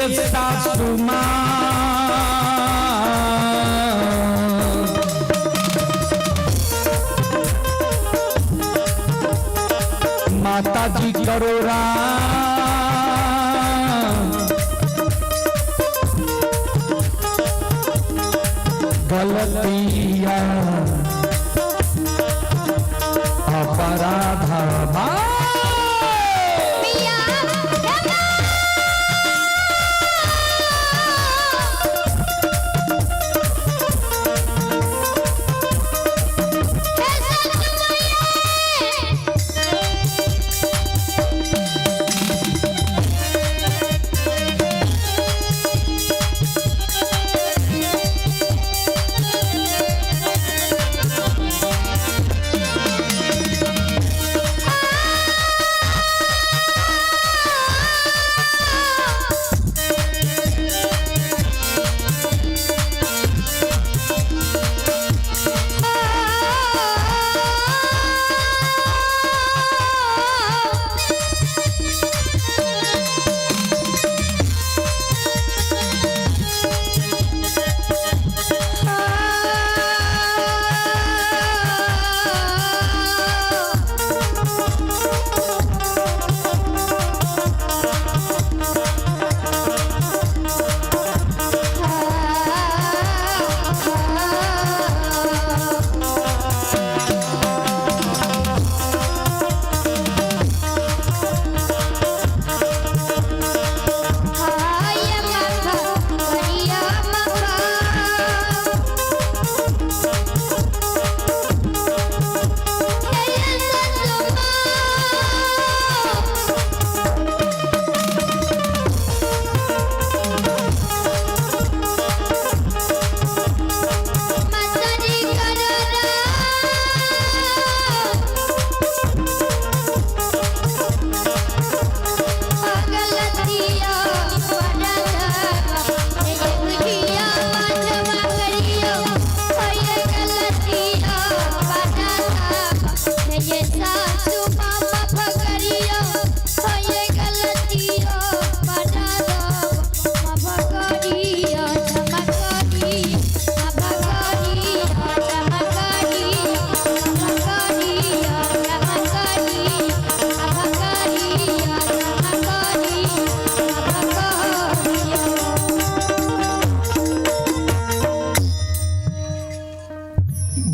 सासू माता जी करो गलतिया अपराध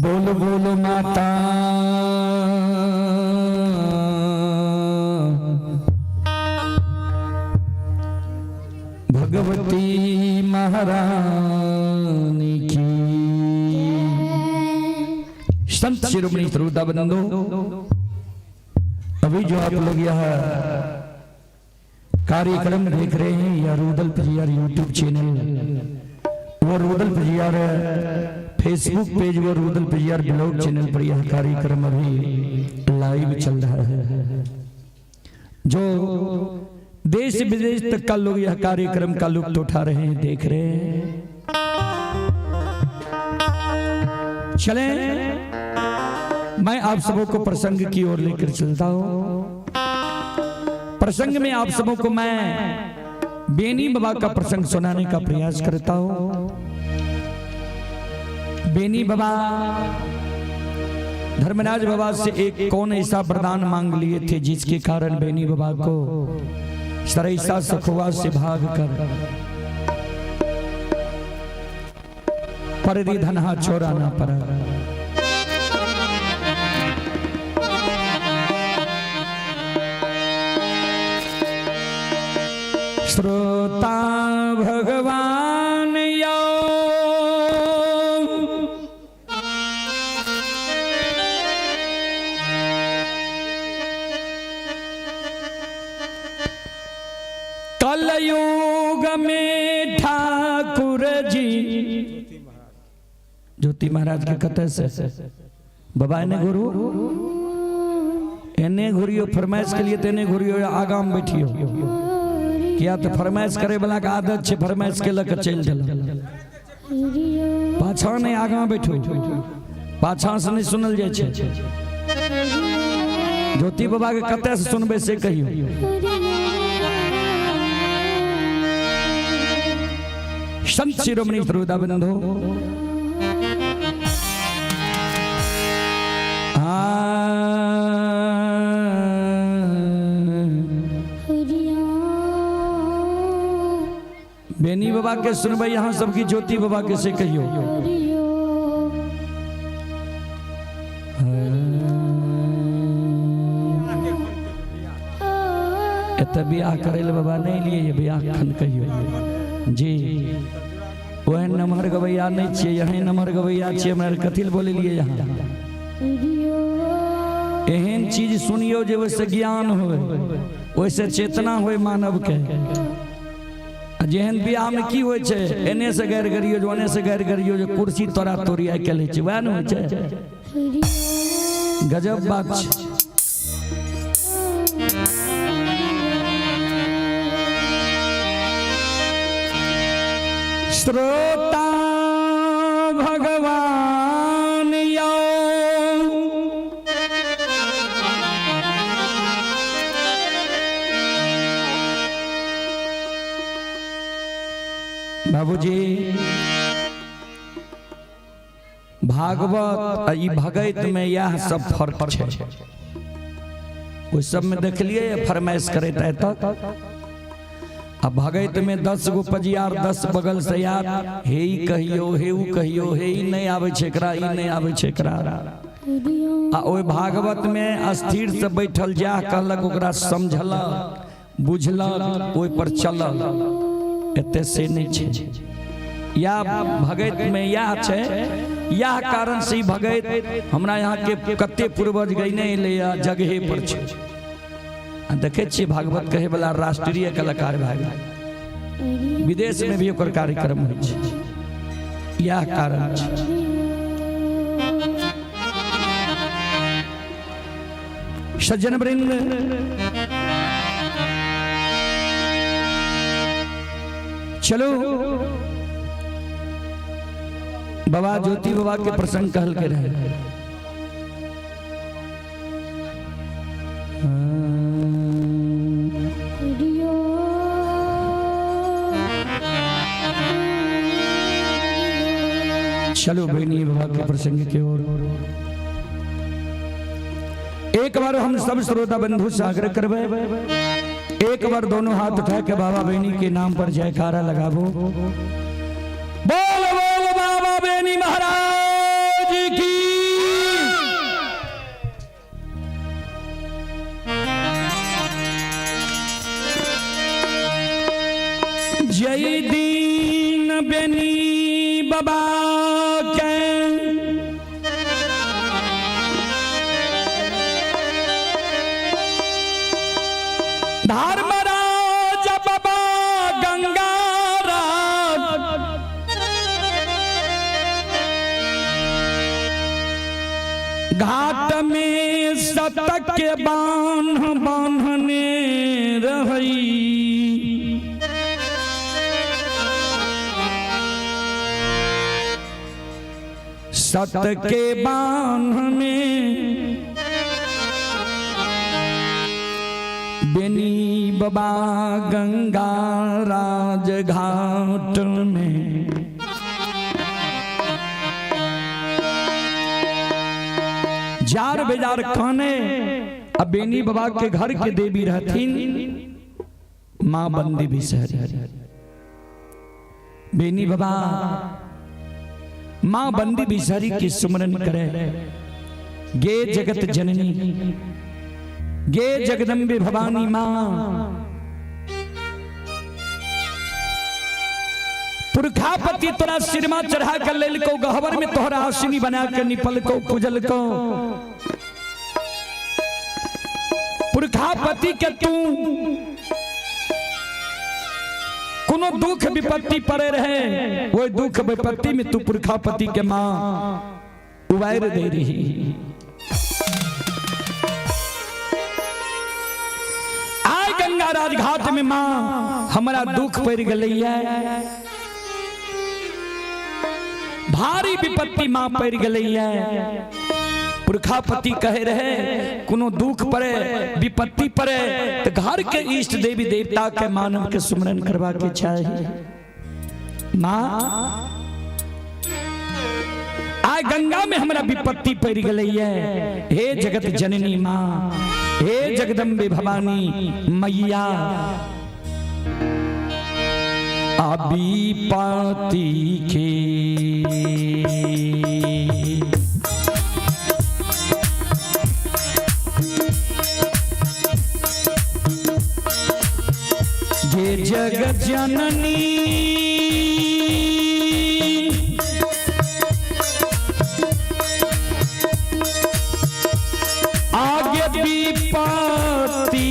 बोलो माता भगवती महारानी की। संत शिरोमणि श्रोताबंधो, अभी जो आप लोग यह कार्यक्रम देख रहे हैं या रूदल परिवार यूट्यूब चैनल वो रूदल परिवार फेसबुक पेज व रूदल परिवार ब्लॉग चैनल पर यह कार्यक्रम अभी लाइव चल रहा है। जो देश विदेश तक का लोग यह कार्यक्रम का लुत्फ उठा रहे हैं, देख रहे हैं। चलें, मैं आप सबों को प्रसंग की ओर लेकर चलता हूं। प्रसंग में आप सबों को मैं बेनी बाबा का प्रसंग सुनाने का प्रयास करता हूं। बेनी बाबा धर्मराज बाबा से एक कौन ऐसा वरदान मांग लिए थे जिसके कारण बेनी बाबा को सरैसा सखुआ से भाग कर परदी धनहा चोराना पड़ा। श्रोता भगवान यो कलयुग में ठाकुर जी ज्योति महाराज के कथे से बाबा ने गुरु एने घुरियो फरमाइश के लिए तेने घुरियो आगाम बैठियो किया तो फरमाइश करे वाला का आदत छे, फरमाइश के लक चल चल पाछा ने आगा बैठो, पाछा से नहीं सुनल जाय छे। ज्योति बाबा के कते से सुनबे से कहियो। संत शिरोमणि श्रोता बंधु बेनी बाबा के सुनबे यहाँ सबकी ज्योति बाबा के से कहियो बियाह करे बाबा नहीं लिए बियाह खन कहियो जी वह नमहर गवैया नहीं छे यही नमहर गवैया छे हमरा कथिल बोले लिए यहाँ एहन चीज सुनियो जे वैसे ज्ञान हो वैसे चेतना हो मानव के जेहन बियाह में की होय छे एने से गैर करियो जो ओने से गैर करियो जो कुर्सी तोरा तोरी आइ के छे वह न होय छे गजब बात छे श्रोता भगवान यो बाबूजी भागवत ई भगत में यह सब फर्क है उस सब में देख लिए फरमाइश करे तक अब भगत में 10 गो पजियार 10 बगल से याद हे ई कहियो हे उ कहियो हे ई नहीं आवे छेकरा ई नहीं आवे छेकरा आ ओए भागवत में अस्थिर से बैठल जा कहलक ओकरा समझल बुझल ओइ पर चल एते से नहीं छे या भगत में या छे यह कारण से भगत हमरा यहाँ के कते पूर्वज गईने ले जगहे पर छे देखे छे भागवत कहे वाला राष्ट्रीय कलाकार भाग विदेश में भी ओकर कार्यक्रम होय छे यह कारण छे सज्जन वृंद चलो बाबा ज्योति बाबा के प्रसंग कहल के रहे चलो बहनी बाबा के प्रसंग की ओर एक बार हम सब श्रोता बंधु से आग्रह करबे एक बार दोनों हाथ उठा के बाबा बहनी के नाम पर जयकारा लगाबो बोल बोल बाबा बहनी महाराज की जय दीन बहनी बाबा के धर्मराज बाबा गंगाराज घाट में शतक के बान्ह बान्हने रही शतक के बान्ह में बेनी बाबा गंगा राज घाट में जार बेजार खाने अब बेनी बाबा के घर के देवी रहतीन मां बंदी बिसहरी बेनी बाबा मां बंदी बिसहरी की सुमरन करे गे जगत जननी गे जगदम्बे भवानी मां पुरखापति तोरा सिरमा चढ़ा कर लेल को गहवर में तोहरा आसिनी बना कर निपल को पूजल को पुरखापति के तू कोनो दुख विपत्ति पड़े रहे वो दुख विपत्ति में तू पुरखापति के मां उबार दे रही आय गंगा राज घाट में मां हमारा दुख पड़ गलैया भारी विपत्ति मां पड़ गलैया पुरखापति कहे रहे कोनो दुख पड़े विपत्ति पड़े तो घर के इष्ट देवी देवता के मानव के सुमरन करवा के चाहिए माँ आ गंगा में हमारा विपत्ति पड़ गई है। हे जगत जननी माँ, हे जगदम्बे भवानी मैया, अभी पाती के ये जगत जननी आगे विपत्ति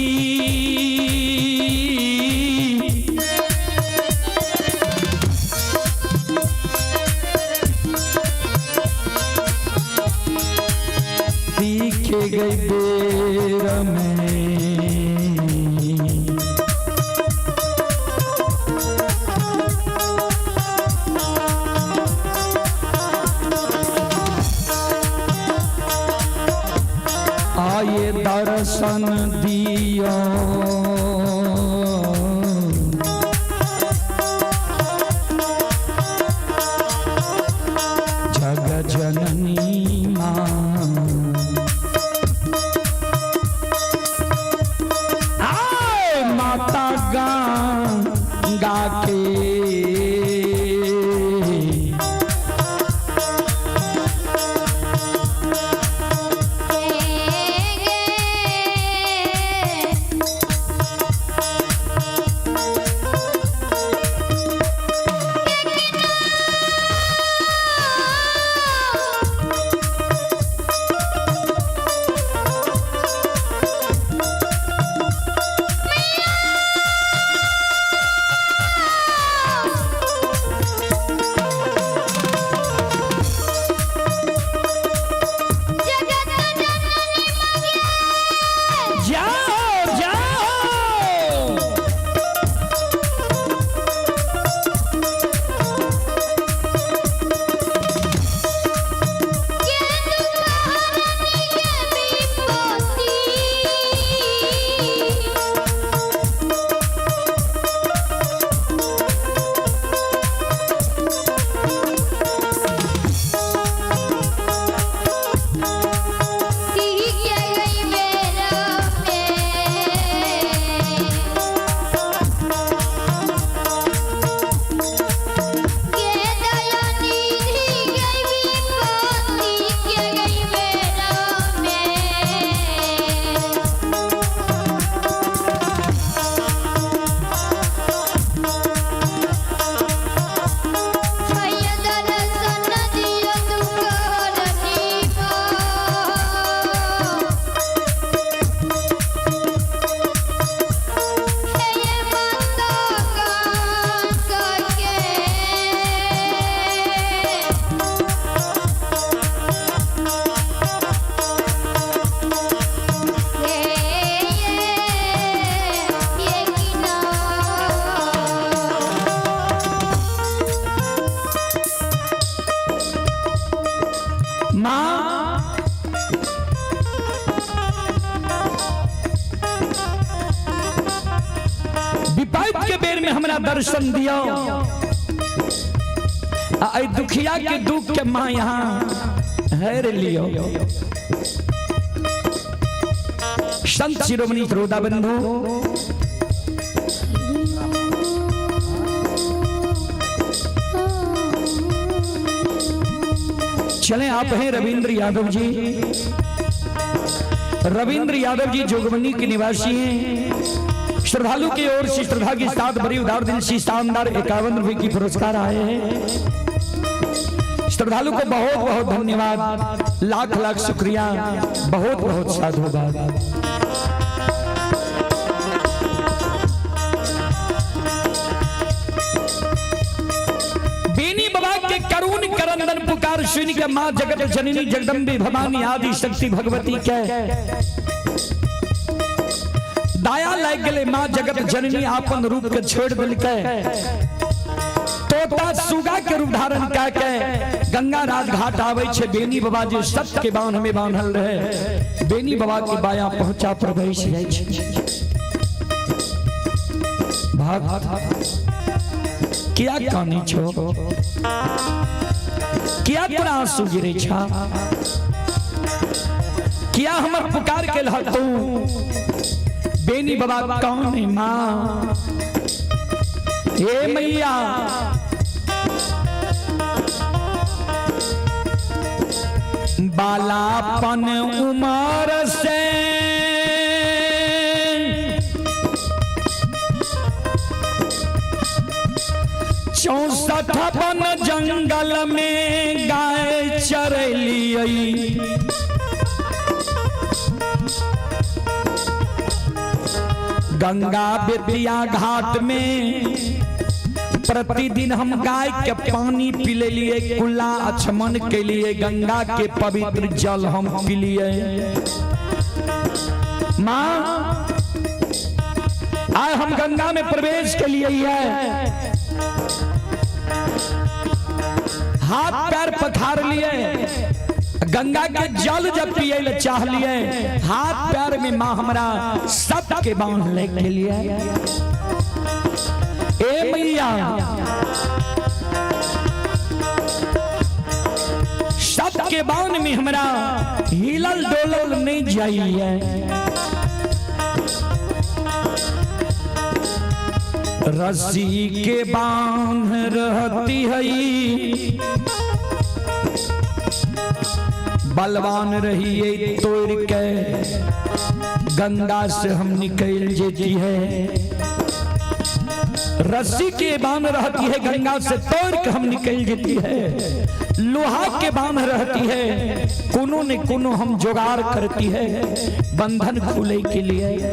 दिखे गई बेर में आए दर्शन दियो जग जननी माँ, आए माता गंगा के दर्शन दिया दुखिया के दुख के माँ यहाँ हैर लियो। संत शिरोमणि श्रोता बंधु, चलें आप हैं रविंद्र यादव जी। रविंद्र यादव जी जोगबनी के निवासी हैं। श्रद्धालु की ओर से श्रद्धा के साथ बड़ी उदार दिल से शानदार 51 रुपए की पुरस्कार आए हैं। श्रद्धालु को बहुत बहुत धन्यवाद, लाख लाख शुक्रिया, बहुत बहुत साधुवाद। बेनी बाबा के करुण करंदन पुकार सुन के माँ जगत जननी जगदम्बे भवानी आदि शक्ति भगवती के दाया लाग गले। माँ जगत जननी आपन रूप के छोड़ दिल के तोता सुगा के रूप धारण के गंगा राज घाट आवे छे। बेनी बाबा जे सत्य के बांध में बांधल रहे, बेनी बाबा के बाया पहुंचा प्रवेश जाय छे। भाग क्या कानी छो क्या तोरा आंसू गिरे छा क्या हमर पुकार के लहतू बेनी बाबा कौन है माँ हे मैया बालापन उमर से चौसठ बन जंगल में गाय चरलियई गंगा बेतिया घाट में प्रतिदिन हम गाय के पानी पी लिए कुल्ला आचमन के लिए गंगा के पवित्र जल हम पी लिए माँ आज हम गंगा में प्रवेश के लिए है हाथ पैर पखार लिए गंगा के जल जब पिए चाह लिए हाथ पैर में माँ हमारा सब के बांध ले के लिए ए मैया सब के बांध में हमारा हिलल डोलल नहीं जाइए रस्सी के बांध रहती है बलवान रहिए तोड़ के गंगा से हम निकल जेती है रस्सी के बांध रहती है गंगा से तोड़ के हम निकल जेती है लोहा के बांध रहती है कोनो ने कोनो हम जुगाड़ करती है बंधन खुले के लिए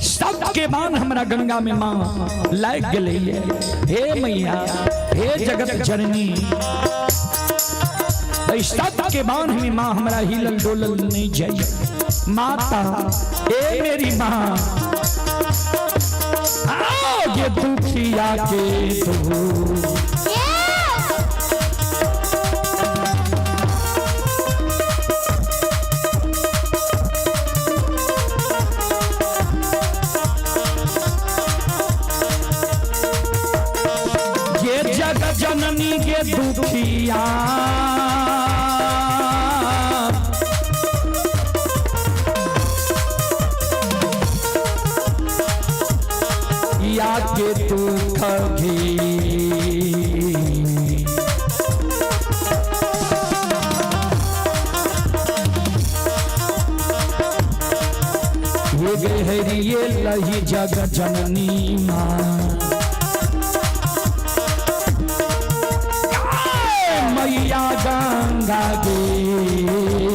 सब के बांध हमारा गंगा में माँ लायक गई है हे मैया हे जगत जननी सब के बांध में माँ हमारा हिलल डोलल नहीं जाए माता ए मेरी माँ ये दुखिया के तू ये जग जननी के दुखिया के दुख ये गहरिए लही जग जननी माँ मैया गंगा गे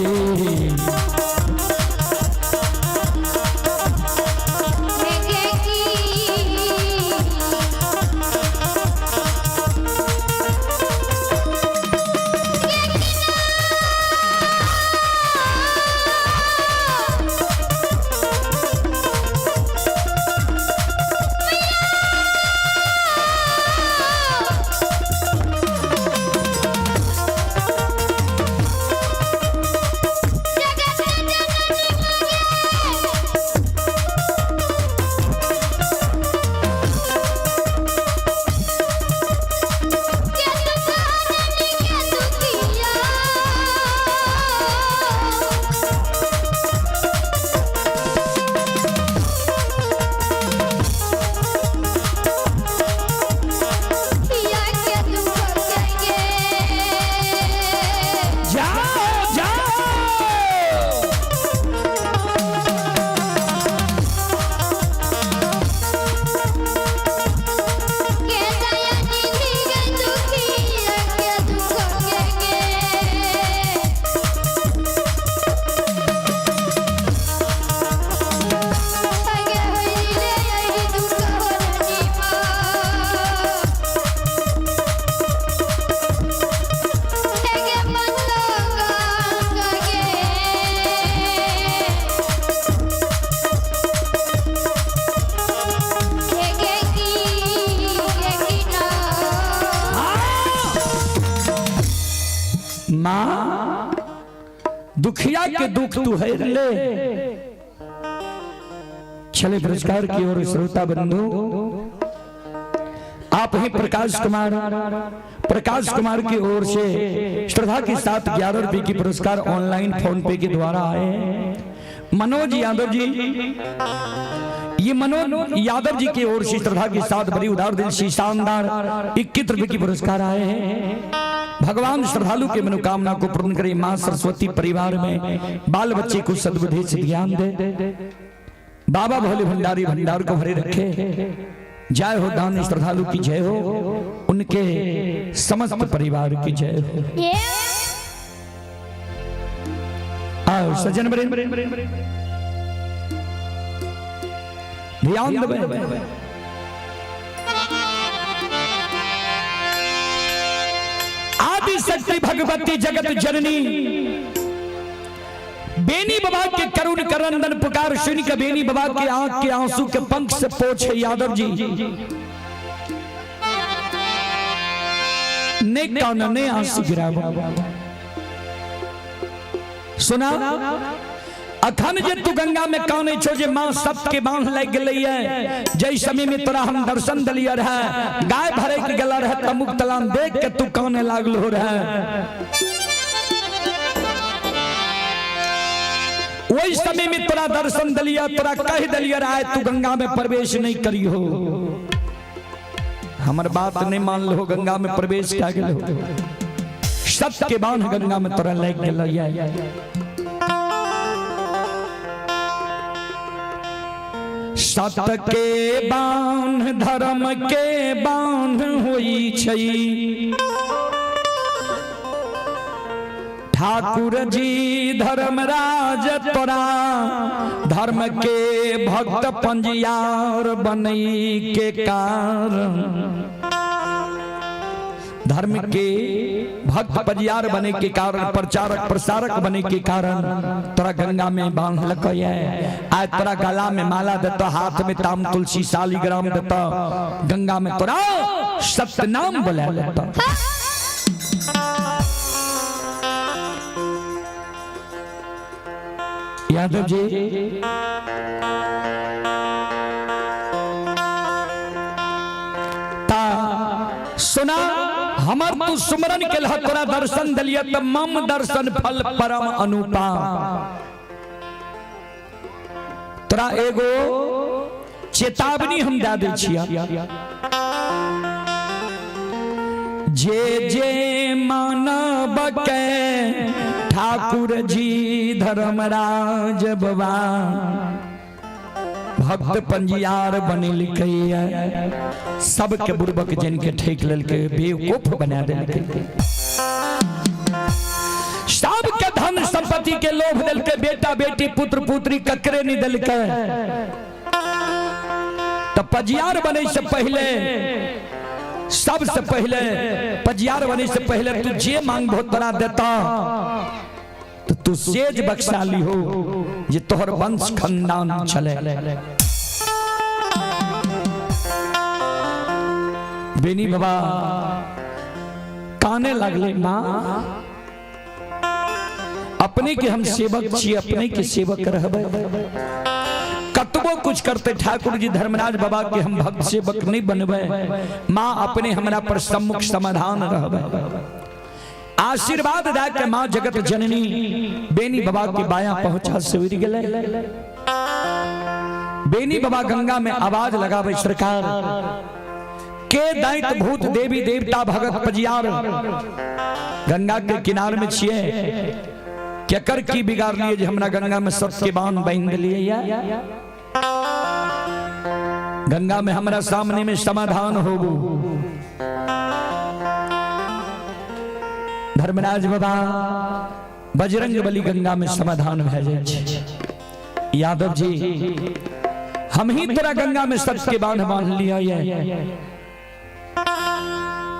माँ दुखिया के दुख तू है ले। चले पुरस्कार की ओर श्रोता बंधु आप हैं प्रकाश कुमार की ओर से श्रद्धा के साथ 11 रुपए की पुरस्कार ऑनलाइन फोन पे के द्वारा आए हैं। मनोज यादव जी, ये मनोज यादव जी की ओर से श्रद्धा के साथ बड़ी उदार दिल से शानदार 21 रुपए की पुरस्कार आए हैं। भगवान श्रद्धालु के मनोकामना को पूर्ण करे। मां सरस्वती परिवार में बाल बच्चे को सद्बुद्धि से ज्ञान दे। बाबा भोले भंडारी भंडार को भरे रखे। जय हो दानी श्रद्धालु की जय हो, उनके समस्त परिवार की जय हो। आओ सज्जन ध्यान देवे। आदि शक्ति भगवती जगत जननी बेनी बाबा के करुण करंदन पुकार सुन के बेनी बाबा के आंख के आंसू के पंख से पोछे यादव जी ने कौन ने आंसू गिरावा। सुना अखन जे तू गंगा में कौन छो जे मां सबके बांध लग गई है। जय समय में तोरा हम दर्शन दलिया रहा गाय भरे के गला रहा तमुक तलान देख के तू कौन लागल हो रहा है। वही समय में तोरा दर्शन दलिया तोरा कह दलिया रहा तू गंगा में प्रवेश नहीं करी हो। हमार बात नहीं मान लो, गंगा में प्रवेश क्या गेल हो। सत्य के बांध गंगा में तोरा लग गया। सत्य के बांध धर्म के बांध होई छई। ठाकुर जी धर्मराज तोरा धर्म के भक्त पंजियार बनई के कारण। धर्म के भक्त पंजियार बने के कारण, प्रचारक प्रसारक बने के कारण तोरा गंगा में बांध लग आज तोरा गला में माला देता, हाथ में ताम तुलसी शालिग्राम देता, गंगा में तोरा सत्य नाम बोला लेता। यादव जी ता सुना हमर तू सुमरन के लह तोरा दर्शन दलिया त मम दर्शन फल परम अनुपा। तोरा एगो चेतावनी हम दे दै छिया। जे जे मानव के ठाकुर जी धर्मराज बाबा भक्त पंजियार बने लिखैया सबके बुर्बक जिनके ठेक ललके बेवकूफ बना देलके। सबके धन संपत्ति के लोभ देलके, बेटा बेटी पुत्र पुत्री ककरे नहीं देलके। तो पंजियार बने से पहले, सबसे पहले पंजियार बने से पहले तू जे मांग बहुत बड़ा देता तो तू सेज बख्शाली हो जे तोहर वंश खानदान चले। बेनी बाबा काने लगले, मां अपने के हम सेवक छी, अपने के सेवक रहबे। कतबो कुछ करते ठाकुर जी धर्मराज बाबा के हम भक्त सेवक नहीं बनबे। मां अपने हमरा पर सम्मुख समाधान रहबे। आशीर्वाद दे के मां जगत जननी बेनी बाबा के बाया पहुंचा सवेर गेले। बेनी बाबा गंगा में आवाज लगावे, सरकार के दैत भूत देवी देवता भगत पंजियार गंगा के किनार में छिए, केकर की बिगाड़ लिए जे हमरा गंगा में सत्य के बांध बांध लिए या गंगा में हमरा सामने में समाधान होबू। धर्मराज बाबा बजरंग बली गंगा में समाधान भे जाए। यादव जी हम ही तोरा गंगा में सत्य के बांध बांध लिया ये।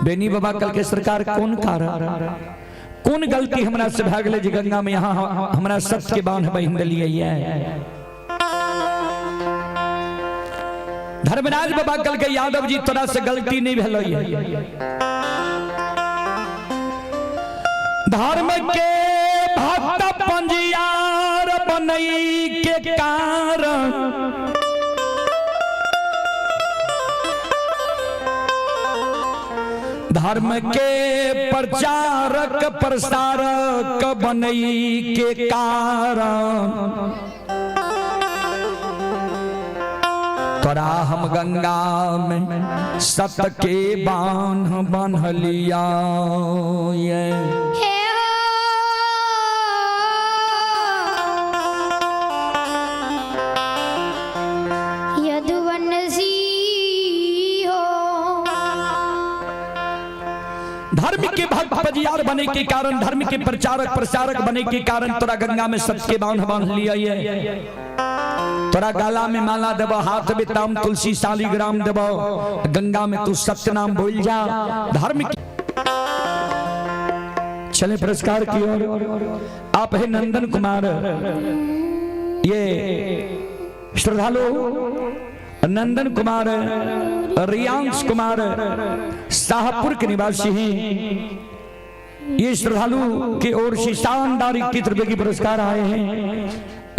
बेनी बाबा कल के सरकार कौन कारण कौन गलती हमरा से भाग ले जे गंगा में यहाँ हमरा सत्य के बांध बांध लिए ये। धर्मराज बाबा कल के यादव जी तोरा से गलती नहीं भेलो ये। धर्म के भक्त पंजियार बनई के कारण धर्म के प्रचारक प्रसारक बनई के कारण तोरा हम गंगा में सत के बांध बन्हलिया धर्म के भक्त बजियार बने के कारण, धर्म के प्रचारक प्रसारक बने के कारण तोरा गंगा में सत के बांध बांध लिया ये। तोरा गाला में माला देबो, हाथ में ताम तुलसी शालिग्राम देबो, गंगा में तू सत्य नाम बोल जा। धर्म चले पुरस्कार की ओर। आप है नंदन कुमार, ये श्रद्धालु नंदन कुमार रियांश कुमार शाहपुर के निवासी हैं। ये श्रद्धालु की ओर से शानदार 21 रुपए की पुरस्कार आए हैं।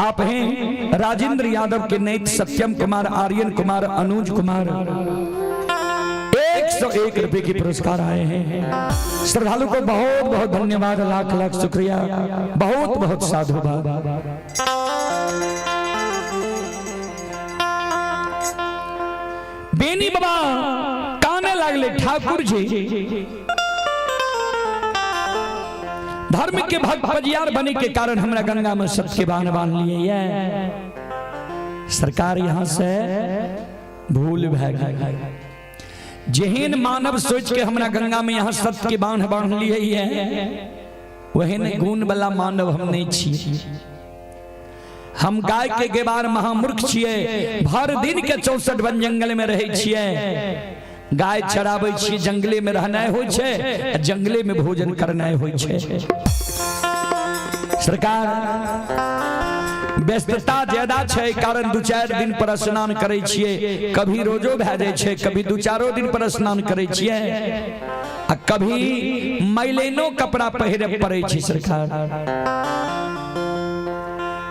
आप हैं राजेंद्र यादव के नैत सत्यम कुमार, आर्यन कुमार, अनुज कुमार, 101 रुपए की पुरस्कार आए हैं। श्रद्धालु को बहुत बहुत धन्यवाद, लाख लाख शुक्रिया, बहुत बहुत साधुवाद। बेनी बाबा काने लागले ठाकुर जी धर्म के भक्त बजियार बने के कारण हमरा गंगा में सबके बांध बांध लिए। सरकार यहाँ से भूल भै गई। जेहन मानव सोच के हमरा गंगा में यहाँ सत्य के बांध बांध लिए वहन गुण वाला मानव हम नहीं छी। हम गाय के गेबार महामूर्ख छिए। भर दिन के 64 वन जंगल में रहे छिए। गाय चराबै छी, जंगले में रहना होइ छे, जंगले में भोजन करना होइ छे। सरकार व्यस्तता ज्यादा छे कारण 2-4 दिन पर स्नान करे छिए, कभी रोजो भै जाय छे, कभी 2-4 दिन पर स्नान करे छिए, आ कभी मैलेनो कपड़ा पहिरे पड़े छी। सरकार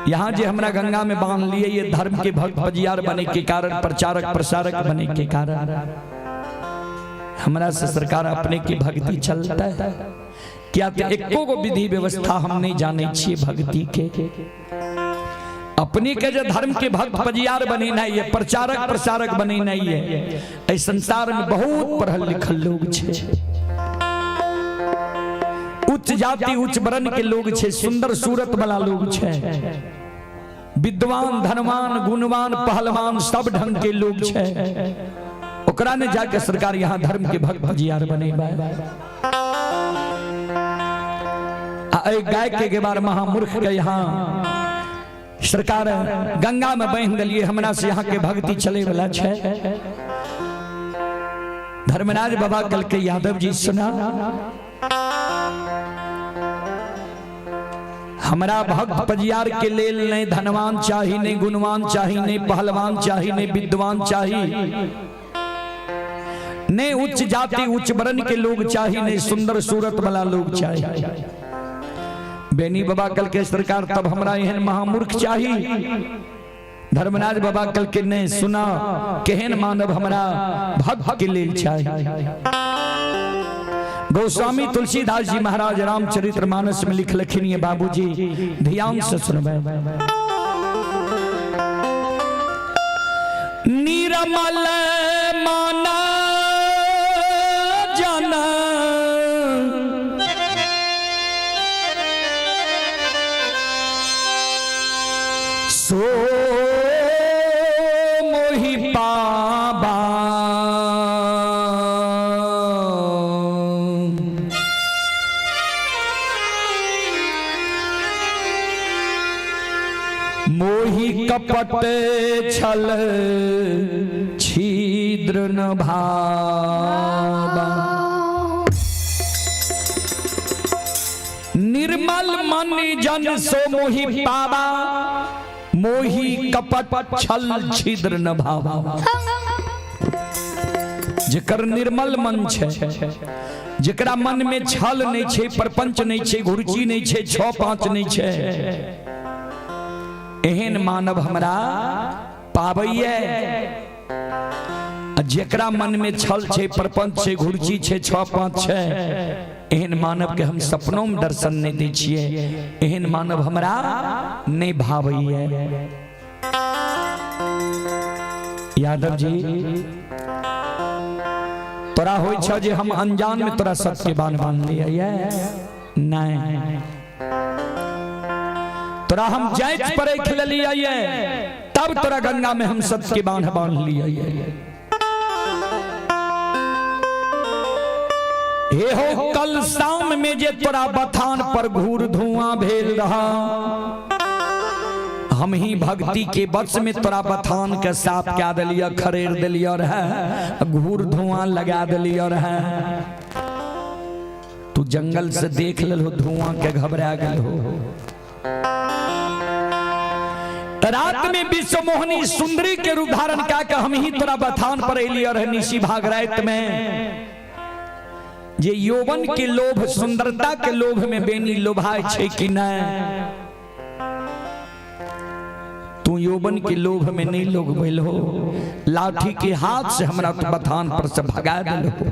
यहाँ जे हमरा गंगा में बांध लिए ये धर्म के भक्त बजियार बने के कारण, प्रचारक प्रसारक बने के कारण हमरा से सरकार अपने की भक्ति चलता है क्या? एको को विधि व्यवस्था हम नहीं जाने छिए भक्ति के। अपने के जो धर्म के भक्त बजियार बने नहीं है, प्रचारक प्रसारक बने नहीं है। इस संसार में बहुत पढ़ल लिखल लोग छे, उच्च जाति उच्च वर्ण के लोग छे, सुंदर सूरत वाला लोग छे, विद्वान धनवान गुणवान पहलवान सब ढंग के लोग छे। ओकरा ने जाके सरकार यहाँ धर्म के भक्त बजियार बने। गाय के गेबार महामूर्ख के यहाँ सरकार गंगा में बह दिलिए। हमरा से यहाँ के भक्ति चले वाला छे। धर्मराज बाबा कल के यादव जी सुना, हमरा भक्त बजियार के लेल नहीं धनवान चाहिए, नहीं गुणवान चाहिए, नहीं पहलवान चाहिए, नहीं विद्वान चाहिए, नहीं उच्च जाति उच्च वर्ण के लोग चाहिए, नहीं सुंदर सूरत वाला लोग चाहिए। बेनी बाबा कल के सरकार तब हमरा एहन महामूर्ख चाहिए। धर्मराज बाबा कल के नहीं सुना केहन मानव हमरा भक्त के लेल चाहिए। गोस्वामी तुलसीदास जी महाराज रामचरितमानस में लिखलखिन, ये बाबूजी ध्यान से सुनबे। निर्मल मन जन सो मोहि पाबा, मोहि कपट छल छिद्र न भावा। निर्मल मन जन सो मोहि पावा, मोहि कपट छल छिद्र न भावा। जेकर निर्मल मन छे, जेकरा मन में छल नहीं छे, परपंच नहीं छे, घुरची नहीं छे, 6-5 नहीं छे, एहन मानव हमरा पाबैये। जेकरा मन में छल छे, प्रपंच छे, घुर्ची छे, 6-5 छे, एहन मानव के हम सपनों में दर्शन नहीं दै छिए। एहन मानव हमरा नहीं भावैया। यादव जी तोरा होय छ जे हम अनजान में तोरा सत्य बांध लिया, नहीं तोरा हम जांच परे खिल लिया, तब तोरा गंगा में हम सत्य बांध लिया। हे हो कल शाम में जे तोरा बथान पर घूर धुआं भेल रहा, हम ही भक्ति के बक्स में तोरा बथान के साफ क्या दिलिया, खरेर दिलिया रहा, घूर धुआं लगा दिलिया रहा। तू जंगल से देख लो धुआं के घबरा गल हो। रात में विश्व मोहनी सुंदरी के रूप धारण का हम ही तोरा बथान पर एलिया रहे निशी भाग रात में। जे यौवन के लोभ, सुंदरता के लोभ में बेनी लोभाए छे कि नहीं? तू यौवन के लोभ में नहीं लोग बैल हो, लाठी के हाथ से हमरा तो बथान पर से भगा दिल हो।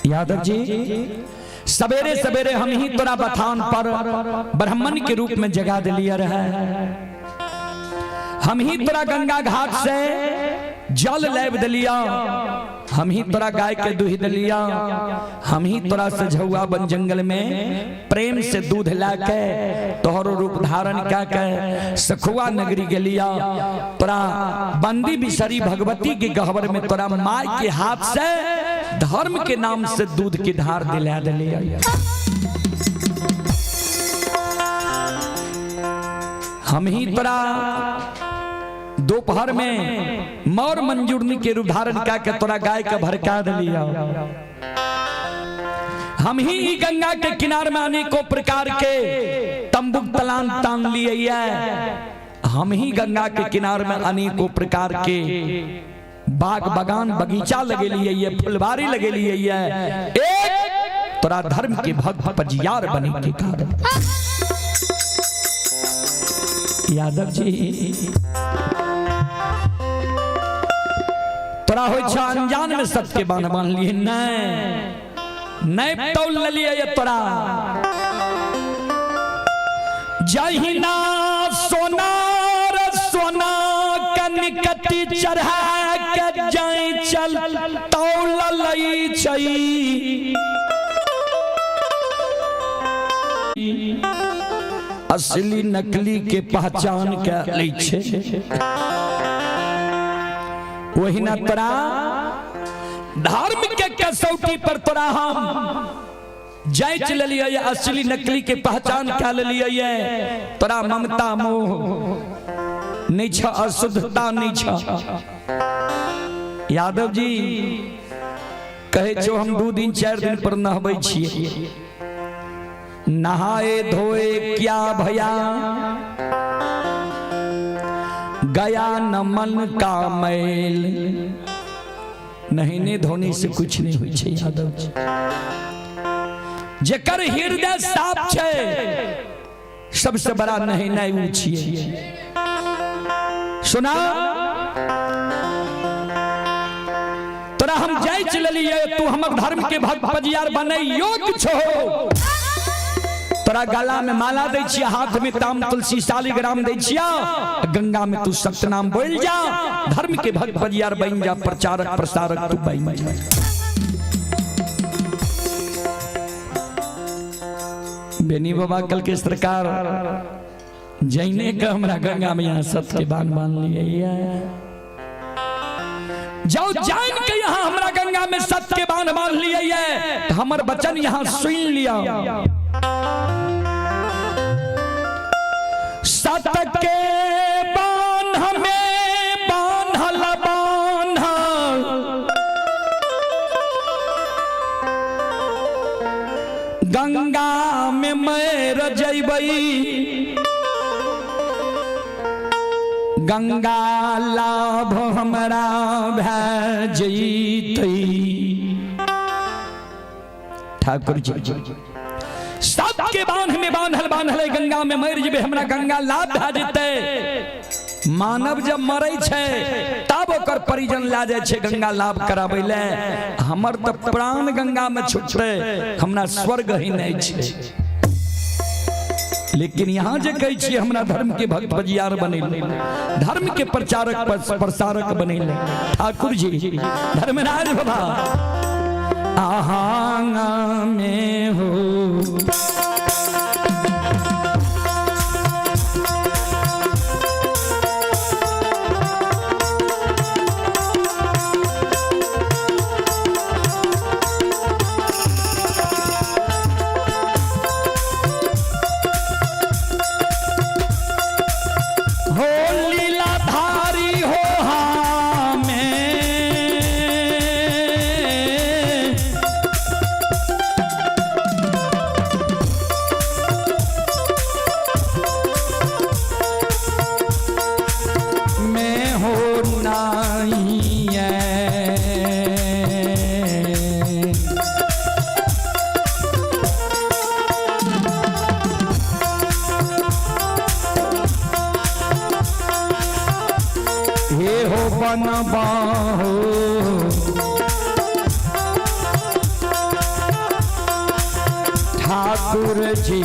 यादव जी सवेरे सवेरे हम ही तोरा बथान पर ब्राह्मण के रूप में जगा दिलिया रहा। हम ही तोरा गंगा घाट से जल लेब दिलिया, हम ही तोरा गाय के दूध दिलिया, हम ही तोरा से झुआ बन जंगल में प्रेम से दूध लाके तोहरो रूप धारण के सखुआ नगरी गेलिया। तोरा बंदी बिसरी भगवती के गहवर में तोरा माय के हाथ से धर्म के नाम से दूध की धार दिला दिलिया। हम ही तोरा दोपहर में मौर मंजूरनी के रूप धारण के तोरा गाय के भड़का दिलिया। हम ही गंगा के किनारे में अनेकों प्रकार के तंबू तलान तान लिए। हम ही गंगा के किनारे में अनेकों प्रकार के बाग बगान बगीचा लगे लिए, फुलवारी लगे लिए। एक तोरा धर्म के भक्त पजियार बने के कारण। यादव जी तोरा हो अनजान में सत्य बांध लिए, नहीं तौल लिए तोरा। जहिना सोनार सोना कनिकटी चढ़ा के जाई चल तौल लई छई। असली नकली के पहचान के लै छे। वही ना तोरा धर्म के कसौटी पर तोरा हम जांच लिया, असली नकली के पहचान क्या लिया। तोरा ममता मोह नहीं छ, अशुद्धता नहीं छ। यादव जी कहे जो हम 2 दिन 4 दिन पर नहबै छिए, नहाए धोए क्या भया, गया न मन का मैल। नहीने धोने से कुछ नहीं हुई छे। यादव जी जेकर हृदय साफ छे, सबसे बड़ा नहीने ऊ छिए। सुना तोरा हम जांच लेलिए, तू हमर धर्म के भक्त पजियार बने योग्य छो। तोरा गला में माला दे छिया, हाथ में ताम तुलसी शालिग्राम दे छिया, गंगा में तू सत्यनाम बोल जा, धर्म के भक्त पजियार बन जा, प्रचारक प्रसारक तू बन जा। बेनी बाबा कल के सरकार जैने का हमरा गंगा में यहाँ सत्य बांध लिया। जाओ जान के यहाँ हमरा गंगा में सत्य बांध लिया, तो हमर वचन यहाँ सुन लिया। सत के बांध में बांधल बांधल, गंगा में मैर जैबई, गंगा लाभ हमरा भै जैतई। ठाकुर जी सबके बांध में बांधल गंगा में मर जबे, हमरा गंगा लाभ भै जते। मानव जब मरे छे तब ओकर परिजन ला जाए छे गंगा लाभ कराबै ले। हमर तो प्राण गंगा में छुटते, हमरा स्वर्ग ही नहीं छे। लेकिन यहाँ जे कहै छी हमरा धर्म के भक्त बजियार बनेले, धर्म के प्रचारक प्रसारक बनेले ठाकुर जी धर्मराज बाबा आहांगा में हो बनबाहो ठाकुर जी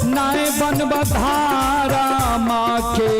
नाय बनबा धारा माँ के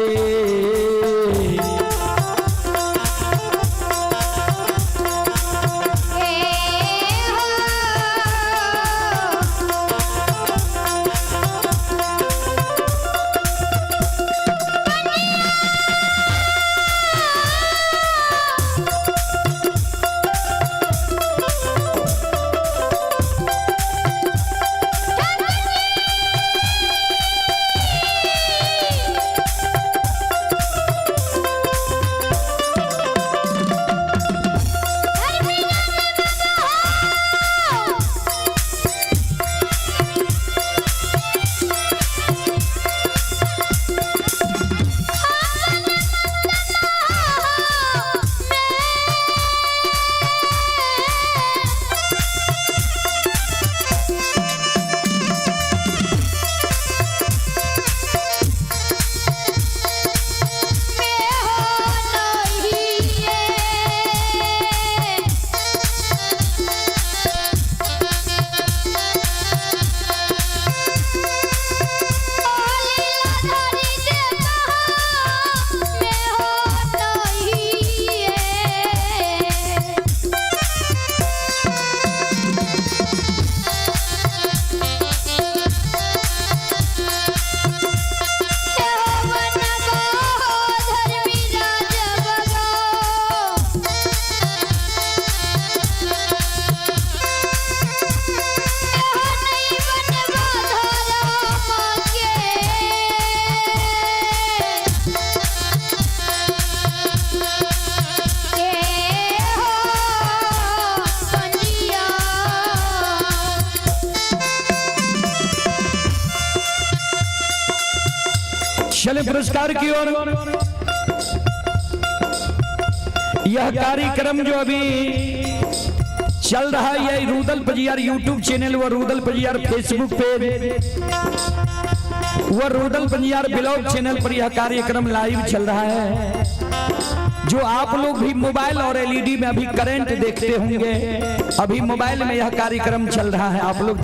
चले पुरस्कार की ओर। यह कार्यक्रम जो अभी चल रहा है यह रुदल पजियार यूट्यूब चैनल व रुदल पजियार फेसबुक पेज व रुदल पजियार ब्लॉग चैनल पर यह कार्यक्रम लाइव चल रहा है। जो आप लोग भी मोबाइल और एलईडी में अभी करंट देखते होंगे, अभी मोबाइल में यह कार्यक्रम चल रहा है। आप लोग